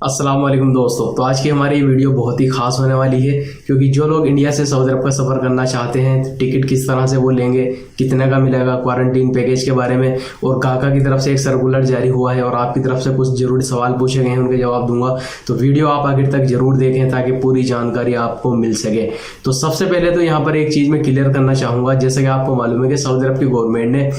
अस्सलाम वालेकुम दोस्तों। तो आज की हमारी वीडियो बहुत ही खास होने वाली है, क्योंकि जो लोग इंडिया से सऊदी अरब का सफ़र करना चाहते हैं, टिकट किस तरह से वो लेंगे, कितने का मिलेगा, क्वारंटीन पैकेज के बारे में, और काका की तरफ से एक सर्कुलर जारी हुआ है और आपकी तरफ से कुछ जरूरी सवाल पूछे गए हैं, उनके जवाब दूंगा। तो वीडियो आप आखिर तक जरूर देखें ताकि पूरी जानकारी आपको मिल सके। तो सबसे पहले तो यहाँ पर एक चीज़ मैं क्लियर करना चाहूँगा। जैसे कि आपको मालूम है कि सऊदी अरब की गवर्नमेंट ने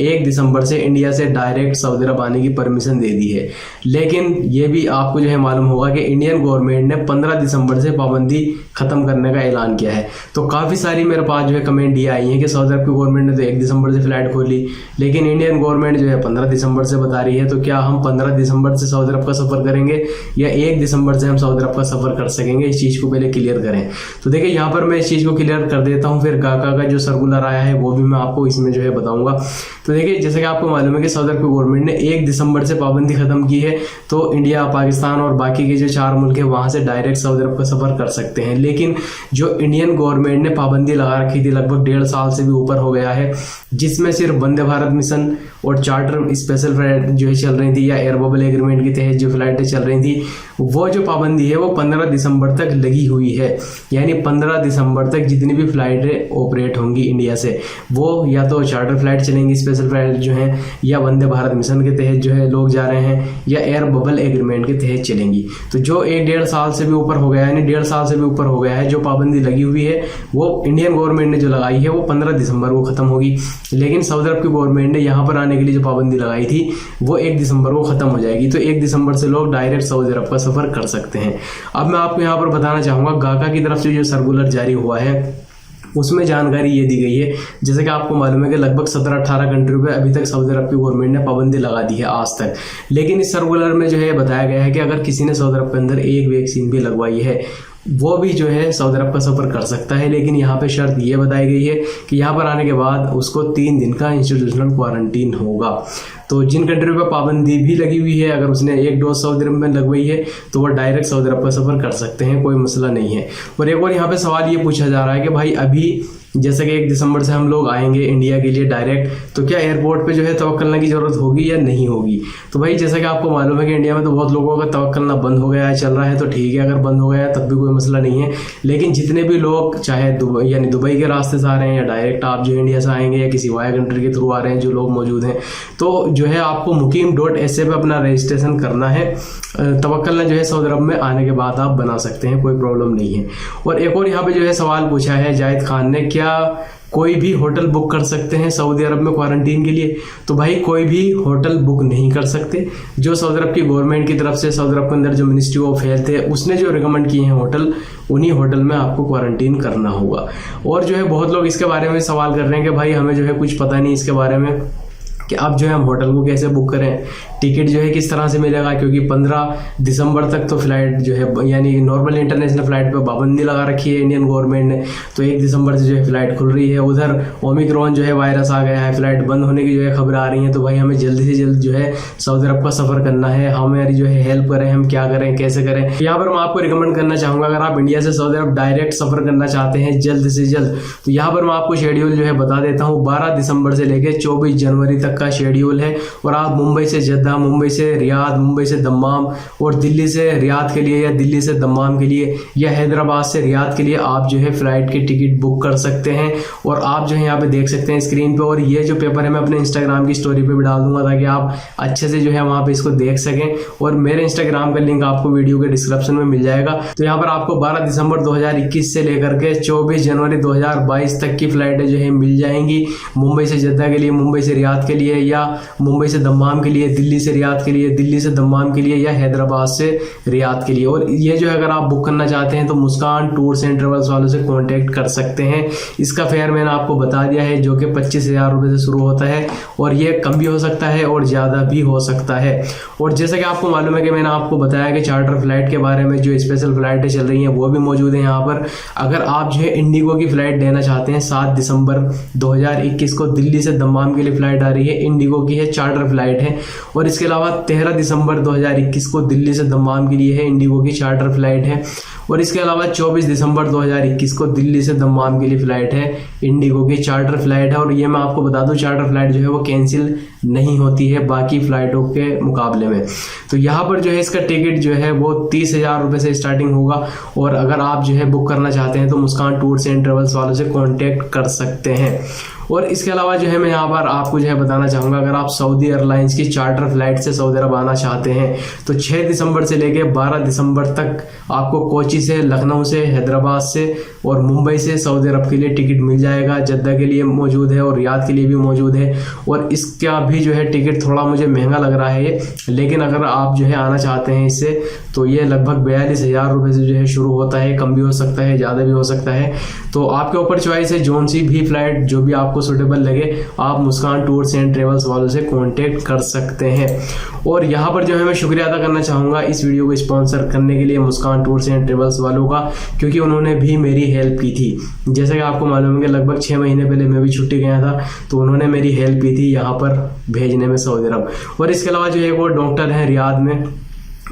1 दिसंबर से इंडिया से डायरेक्ट सऊदी अरब आने की परमिशन दे दी है, लेकिन ये भी आपको जो है मालूम होगा कि इंडियन गवर्नमेंट ने 15 दिसंबर से पाबंदी खत्म करने का ऐलान किया है। तो काफ़ी सारी मेरे पास जो है कमेंट ये आई हैं कि सऊदी अरब की गवर्नमेंट ने तो 1 दिसंबर से फ्लाइट खोली, लेकिन इंडियन गवर्नमेंट जो है 15 दिसंबर से बता रही है। तो क्या हम 15 दिसंबर से सऊदी अरब का सफ़र करेंगे या 1 दिसंबर से हम सऊदी अरब का सफ़र कर सकेंगे? इस चीज़ को पहले क्लियर करें। तो देखिए यहाँ पर मैं इस चीज़ को क्लियर कर देता हूँ, फिर काका का जो सर्कुलर आया है वो भी मैं आपको इसमें जो है बताऊँगा। तो देखिए जैसे कि आपको मालूम है कि सऊदी अरब की गवर्नमेंट ने 1 दिसंबर से पाबंदी खत्म की है, तो इंडिया, पाकिस्तान और बाकी के जो 4 मुल्क है वहाँ से डायरेक्ट सऊदी अरब का सफ़र कर सकते हैं। लेकिन जो इंडियन गवर्नमेंट ने पाबंदी लगा रखी थी, लगभग 1.5 साल से भी ऊपर हो गया है, जिसमें सिर्फ वंदे भारत मिशन और चार्टर स्पेशल फ्लाइट जो है चल रही थी, या एयर बबल एग्रीमेंट के तहत जो फ्लाइटें चल रही थी, वो जो पाबंदी है वो 15 दिसंबर तक लगी हुई है। यानी 15 दिसंबर तक जितनी भी फ्लाइटें ऑपरेट होंगी इंडिया से, वो या तो चार्टर फ्लाइट चलेंगी, स्पेशल फ्लाइट जो है, या वंदे भारत मिशन के तहत जो है लोग जा रहे हैं, या एयर बबल एग्रीमेंट के तहत चलेंगी। तो जो 1-1.5 साल से भी ऊपर हो गया है, यानी 1.5 साल से भी ऊपर हो गया है, जो पाबंदी लगी हुई है वो इंडियन गवर्नमेंट ने जो लगाई है वो 15 दिसंबर को खत्म होगी। लेकिन सऊदी अरब की गवर्नमेंट ने यहाँ पर आने के लिए जो पाबंदी लगाई थी वो 1 दिसंबर को खत्म हो जाएगी। तो 1 दिसंबर से लोग डायरेक्ट सऊदी अरब का सफर कर सकते हैं। अब मैं आपको यहाँ पर बताना चाहूँगा, गाका की तरफ से जो सर्कुलर जारी हुआ है उसमें जानकारी ये दी गई है। जैसे कि आपको मालूम है कि लगभग 17-18 कंट्रियों पे अभी तक सऊदी अरब की गवर्नमेंट ने पाबंदी लगा दी है आज तक। लेकिन इस सर्कुलर में जो है बताया गया है कि अगर किसी ने सऊदी अरब के अंदर एक वैक्सीन भी लगवाई है, वो भी जो है सऊदी अरब का सफ़र कर सकता है। लेकिन यहाँ पे शर्त ये बताई गई है कि यहाँ पर आने के बाद उसको 3 दिन का इंस्टीट्यूशनल क्वारंटीन होगा। तो जिन कंट्रियों पर पाबंदी भी लगी हुई है, अगर उसने 1 डोज सऊदी अरब में लगवाई है तो वो डायरेक्ट सऊदी अरब का सफ़र कर सकते हैं, कोई मसला नहीं है। और एक और यहाँ पे सवाल ये पूछा जा रहा है कि भाई अभी जैसे कि 1 दिसंबर से हम लोग आएंगे इंडिया के लिए डायरेक्ट, तो क्या एयरपोर्ट पे जो है तवक्कल करने की ज़रूरत होगी या नहीं होगी? तो भाई जैसा कि आपको मालूम है कि इंडिया में तो बहुत लोगों का तवक्कल करना बंद हो गया है, चल रहा है, तो ठीक है, अगर बंद हो गया है तब भी कोई मसला नहीं है। लेकिन जितने भी लोग चाहे दुबई के रास्ते से आ रहे हैं, या डायरेक्ट आप जो इंडिया से आएंगे, या किसी वाया कंट्री के थ्रू आ रहे हैं, जो लोग मौजूद हैं, तो जो है आपको mukim.sa पे अपना रजिस्ट्रेशन करना है। तवक्कल जो है सऊदी अरब में आने के बाद आप बना सकते हैं, कोई प्रॉब्लम नहीं है। और एक और यहाँ पे जो है सवाल पूछा है जाहिद खान ने, क्या कोई भी होटल बुक कर सकते हैं सऊदी अरब में क्वारंटीन के लिए? तो भाई कोई भी होटल बुक नहीं कर सकते। जो सऊदी अरब की गवर्नमेंट की तरफ से सऊदी अरब के अंदर जो मिनिस्ट्री ऑफ हेल्थ है उसने जो रिकमेंड किए हैं होटल, उन्हीं होटल में आपको क्वारंटीन करना होगा। और जो है बहुत लोग इसके बारे में सवाल कर रहे हैं कि भाई हमें जो है कुछ पता नहीं इसके बारे में कि अब जो है हम होटल को कैसे बुक करें, टिकट जो है किस तरह से मिलेगा, क्योंकि 15 दिसंबर तक तो फ्लाइट जो है यानी नॉर्मल इंटरनेशनल फ्लाइट पे पाबंदी लगा रखी है इंडियन गवर्नमेंट ने। तो 1 दिसंबर से जो है फ्लाइट खुल रही है। उधर ओमिक्रॉन जो है वायरस आ गया है, फ्लाइट बंद होने की जो है खबर आ रही है। तो भाई हमें जल्दी से जल्द जो है सऊदी अरब का सफ़र करना है, हमारी जो है हेल्प करें, हम क्या करें, कैसे करें। यहाँ पर मैं आपको रिकमेंड करना चाहूँगा, अगर आप इंडिया से सऊदी अरब डायरेक्ट सफ़र करना चाहते हैं जल्द से जल्द, तो यहाँ पर मैं आपको शेड्यूल जो है बता देता हूँ। 12 दिसंबर से लेकर 24 जनवरी तक का शेड्यूल है। और आप मुंबई से जद्दा, मुंबई से रियाद, मुंबई से दम्माम, और दिल्ली से रियाद के लिए, या दिल्ली से दम्माम के लिए, या हैदराबाद से रियाद के लिए आप जो है फ्लाइट की टिकट बुक कर सकते हैं। और आप जो है यहाँ पे देख सकते हैं स्क्रीन पे, और ये जो पेपर है मैं अपने इंस्टाग्राम की स्टोरी पे भी डाल दूंगा ताकि आप अच्छे से जो है वहाँ पे इसको देख सकें। और मेरे इंस्टाग्राम का लिंक आपको वीडियो के डिस्क्रिप्शन में मिल जाएगा। तो यहाँ पर आपको 12 दिसंबर 2021 से लेकर के 24 जनवरी 2022 तक की फ्लाइटें जो है मिल जाएंगी। मुंबई से जद्दा के लिए, मुंबई से रियाद के लिए, या मुंबई से दम्माम के लिए, दिल्ली से रियाद के लिए, दिल्ली से दम्माम के लिए, या हैदराबाद से रियाद के लिए। और ये जो है अगर आप बुक करना चाहते हैं तो मुस्कान टूर्स एंड ट्रेवल्स वालों से कांटेक्ट कर सकते हैं। इसका फेयर मैंने आपको बता दिया है, जो कि 25,000 रुपये से शुरू होता है, और ये कम भी हो सकता है और ज़्यादा भी हो सकता है। और जैसे कि आपको मालूम है कि मैंने आपको बताया कि चार्टर फ्लाइट के बारे में जो स्पेशल फ्लाइटें चल रही हैं वो भी मौजूद है यहाँ पर। अगर आप जो है इंडिगो की फ़्लाइट लेना चाहते हैं, 7 दिसंबर 2021 को दिल्ली से दम्माम के लिए फ़्लाइट आ रही है, इंडिगो की है, चार्टर फ्लाइट है। और इसके अलावा 13 दिसंबर 2021 को दिल्ली से दम्माम के लिए है, इंडिगो की चार्टर फ्लाइट है। और इसके अलावा 24 दिसंबर 2021 को दिल्ली से दम्माम के लिए फ़्लाइट है, इंडिगो की चार्टर फ्लाइट है। और ये मैं आपको बता दूं, चार्टर फ्लाइट जो है वो कैंसिल नहीं होती है बाकी फ़्लाइटों के मुकाबले में। तो यहाँ पर जो है इसका टिकट जो है वो 30,000 रुपये से स्टार्टिंग होगा। और अगर आप जो है बुक करना चाहते हैं तो मुस्कान टूर्स एंड ट्रेवल्स वालों से कॉन्टेक्ट कर सकते हैं। और इसके अलावा जो है मैं यहाँ पर आपको जो है बताना चाहूँगा, अगर आप सऊदी एयरलाइंस की चार्टर फ्लाइट से सऊदी अरब आना चाहते हैं तो 6 दिसंबर से लेकर 12 दिसंबर तक आपको कोची से, लखनऊ से, हैदराबाद से और मुंबई से सऊदी अरब के लिए टिकट मिल जाएगा। जद्दा के लिए मौजूद है और रियाद के लिए भी मौजूद है। और इसका भी जो है टिकट थोड़ा मुझे महंगा लग रहा है ये, लेकिन अगर आप जो है आना चाहते हैं इससे तो ये लगभग 42,000 रुपये से जो है शुरू होता है। कम भी हो सकता है, ज़्यादा भी हो सकता है, तो आपके ऊपर चॉइस है। जोन सी भी फ्लाइट जो भी आपको सूटेबल लगे आप मुस्कान टूर्स एंड ट्रेवल्स वालों से कांटेक्ट कर सकते हैं। और यहाँ पर जो है मैं शुक्रिया अदा करना चाहूँगा इस वीडियो को स्पॉन्सर करने के लिए मुस्कान टूर्स एंड ट्रेवल्स वालों का, क्योंकि उन्होंने भी मेरी हेल्प की थी। जैसे कि आपको मालूम है कि लगभग 6 महीने पहले मैं भी छुट्टी गया था, तो उन्होंने मेरी हेल्प की थी यहाँ पर भेजने में सऊदी अरब। और इसके अलावा जो है वो डॉक्टर हैं रियाद में,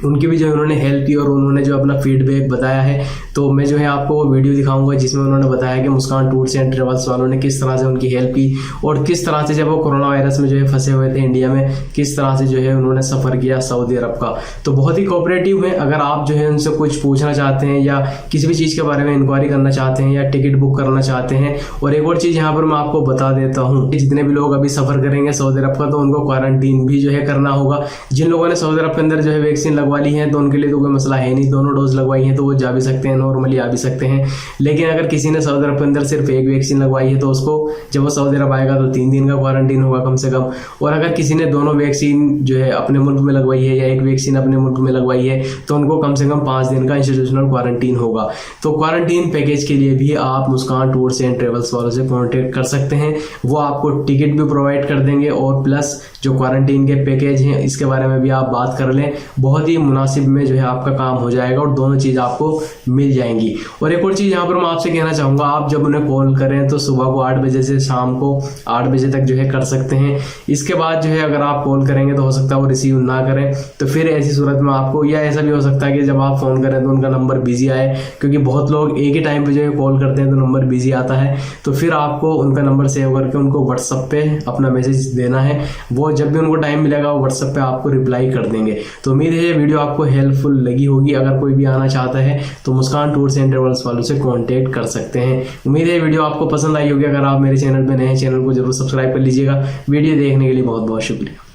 उनकी भी जो है उन्होंने हेल्प की और उन्होंने जो अपना फीडबैक बताया है। तो मैं जो है आपको वो वीडियो दिखाऊंगा जिसमें उन्होंने बताया कि मुस्कान टूर्स एंड ट्रेवल्स वालों ने किस तरह से उनकी हेल्प की और किस तरह से जब वो कोरोना वायरस में जो है फंसे हुए थे इंडिया में, किस तरह से जो है उन्होंने सफ़र किया सऊदी अरब का। तो बहुत ही कोऑपरेटिव है। अगर आप जो है उनसे कुछ पूछना चाहते हैं या किसी भी चीज़ के बारे में इंक्वायरी करना चाहते हैं या टिकट बुक करना चाहते हैं। और एक और चीज़ यहाँ पर मैं आपको बता देता हूँ, जितने भी लोग अभी सफ़र करेंगे सऊदी अरब का तो उनको क्वारंटीन भी जो है करना होगा। जिन लोगों ने सऊदी अरब के अंदर जो है वैक्सीन लगवा ली है तो उनके लिए तो कोई मसला है नहीं, दोनों डोज लगवाई है तो वो जा भी सकते हैं, नॉर्मली आ भी सकते हैं। लेकिन अगर किसी ने सऊदी अरब के अंदर सिर्फ एक वैक्सीन लगवाई है तो उसको जब वो सऊदी अरब आएगा तो 3 दिन का क्वारंटीन होगा कम से कम। और अगर किसी ने दोनों वैक्सीन जो है अपने मुल्क में लगवाई है या एक वैक्सीन अपने मुल्क में लगवाई है तो उनको कम से कम 5 दिन का इंस्टीट्यूशनल क्वारंटीन होगा। तो क्वारंटीन पैकेज के लिए भी आप मुस्कान टूर्स एंड ट्रेवल्स वालों से कॉन्टेक्ट कर सकते हैं। वो आपको टिकट भी प्रोवाइड कर देंगे और प्लस जो क्वारंटीन के पैकेज हैं इसके बारे में भी आप बात कर लें, बहुत ही मुनासिब में जो है आपका काम हो जाएगा और दोनों चीज़ आपको मिल जाएंगी। और एक और चीज़ यहाँ पर मैं आपसे कहना चाहूँगा, आप जब उन्हें कॉल करें तो सुबह को 8 बजे से शाम को 8 बजे तक जो है कर सकते हैं। इसके बाद जो है अगर आप कॉल करेंगे तो हो सकता है वो रिसीव ना करें, तो फिर ऐसी सूरत में आपको, या ऐसा भी हो सकता है कि जब आप फ़ोन करें तो उनका नंबर बिजी आए, क्योंकि बहुत लोग एक ही टाइम पर जो है कॉल करते हैं तो नंबर बिजी आता है। तो फिर आपको उनका नंबर सेव करके उनको व्हाट्सअप पे अपना मैसेज देना है। वो जब भी उनको टाइम मिलेगा वो व्हाट्सएप पे आपको रिप्लाई कर देंगे। तो उम्मीद है ये वीडियो आपको हेल्पफुल लगी होगी। अगर कोई भी आना चाहता है तो मुस्कान टूर्स एंड ट्रेवल्स वालों से कांटेक्ट कर सकते हैं। उम्मीद है ये वीडियो आपको पसंद आई होगी। अगर आप मेरे चैनल पे नए हैं, चैनल को जरूर सब्सक्राइब कर लीजिएगा। वीडियो देखने के लिए बहुत बहुत शुक्रिया।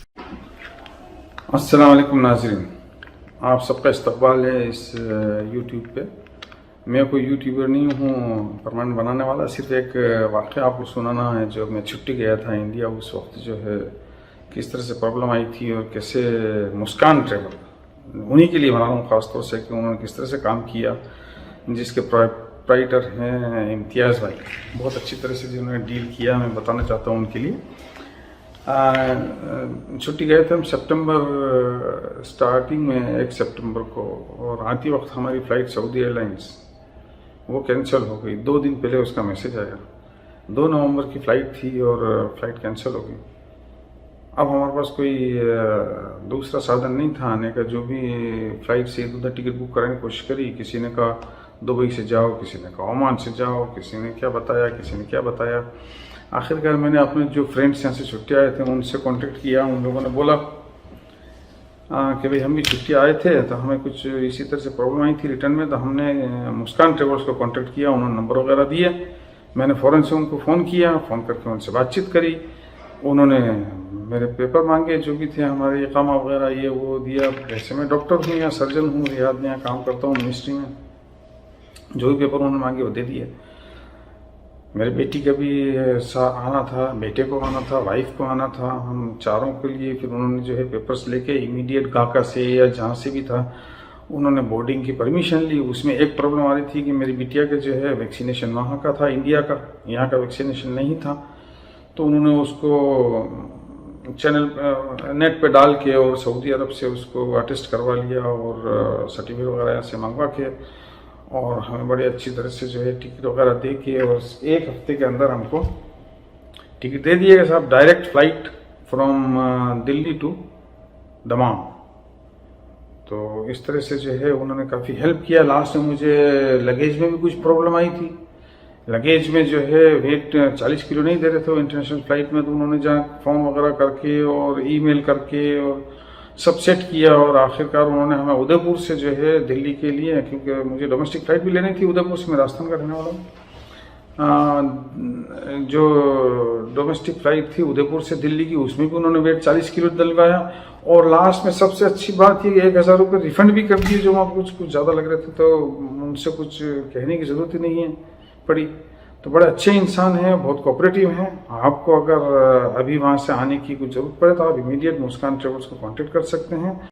अस्सलाम वालेकुम नाज़रीन, आप सबका इस्तकबाल है इस यूट्यूब पे। मैं कोई यूट्यूबर नहीं हूँ परमानेंट बनाने वाला, सिर्फ एक वाक़या आपको सुनाना है। जो मैं छुट्टी गया था इंडिया, उस वक्त जो है किस तरह से प्रॉब्लम आई थी और कैसे मुस्कान ट्रेवल उन्हीं के लिए बना रहा हूँ ख़ास तौर से कि उन्होंने किस तरह से काम किया। जिसके प्रोप्राइटर हैं इम्तियाज़ भाई, बहुत अच्छी तरह से जिन्होंने डील किया, मैं बताना चाहता हूँ उनके लिए। छुट्टी गए थे हम सितंबर स्टार्टिंग में 1 सितंबर को, और आती वक्त हमारी फ़्लाइट सऊदी एयरलाइंस वो कैंसिल हो गई। 2 दिन पहले उसका मैसेज आया, 2 नवंबर की फ़्लाइट थी और फ़्लाइट कैंसिल हो गई। अब हमारे पास कोई दूसरा साधन नहीं था आने का। जो भी फ़्लाइट से इधर टिकट बुक कराने की कोशिश करी, किसी ने कहा दुबई से जाओ, किसी ने कहा ओमान से जाओ, किसी ने क्या बताया, किसी ने क्या बताया। आखिरकार मैंने अपने जो फ्रेंड्स यहाँ से छुट्टी आए थे उनसे कांटेक्ट किया। उन लोगों ने बोला कि भाई हम भी छुट्टी आए थे तो हमें कुछ इसी तरह से प्रॉब्लम आई थी रिटर्न में, तो हमने मुस्कान ट्रेवल्स को कांटेक्ट किया। उन्होंने नंबर वगैरह दिए, मैंने फ़ौरन से उनको फ़ोन किया, फ़ोन करके उनसे बातचीत करी। उन्होंने मेरे पेपर मांगे जो भी थे हमारे इकामा वगैरह ये वो दिया। वैसे मैं डॉक्टर हूँ या सर्जन हूँ, रियाद में यहाँ काम करता हूँ मिनिस्ट्री में। जो भी पेपर उन्होंने मांगे वो दे दिए। मेरे बेटी का भी आना था, बेटे को आना था, वाइफ को आना था, हम चारों के लिए। फिर उन्होंने जो है पेपर्स लेके इमीडिएट ढाका से या जहाँ से भी था उन्होंने बोर्डिंग की परमिशन ली। उसमें एक प्रॉब्लम आ रही थी कि मेरी बिटिया का जो है वैक्सीनेशन वहाँ का था, इंडिया का, यहाँ का वैक्सीनेशन नहीं था। तो उन्होंने उसको चैनल नेट पे डाल के और सऊदी अरब से उसको अटेस्ट करवा लिया और सर्टिफिकेट वगैरह से मंगवा के, और हमें बड़ी अच्छी तरह से जो है टिकट वगैरह दे के, और 1 हफ्ते के अंदर हमको टिकट दे दिएगा साहब। Direct flight from Delhi to Dammam. तो इस तरह से जो है उन्होंने काफ़ी हेल्प किया। लास्ट में मुझे लगेज में भी कुछ प्रॉब्लम आई थी। लगेज में जो है वेट 40 किलो नहीं दे रहे थे इंटरनेशनल फ्लाइट में, तो उन्होंने जहाँ फ़ोन वगैरह करके और ईमेल करके और सब सेट किया, और आखिरकार उन्होंने हमें उदयपुर से जो है दिल्ली के लिए, क्योंकि मुझे डोमेस्टिक फ़्लाइट भी लेनी थी उदयपुर से, मैं राजस्थान का रहने वाला हूँ, जो डोमेस्टिक फ़्लाइट थी उदयपुर से दिल्ली की, उसमें भी उन्होंने वेट 40 किलो डलवाया। और लास्ट में सबसे अच्छी बात ये 1000 रुपये रिफ़ंड भी कर दिए, जो वहाँ कुछ ज़्यादा लग रहे थे, तो उनसे कुछ कहने की ज़रूरत ही नहीं है पड़ी। तो बड़े अच्छे इंसान हैं, बहुत कोऑपरेटिव हैं। आपको अगर अभी वहाँ से आने की कुछ ज़रूरत पड़े तो आप इमीडिएट मुस्कान ट्रेवल्स को कांटेक्ट कर सकते हैं।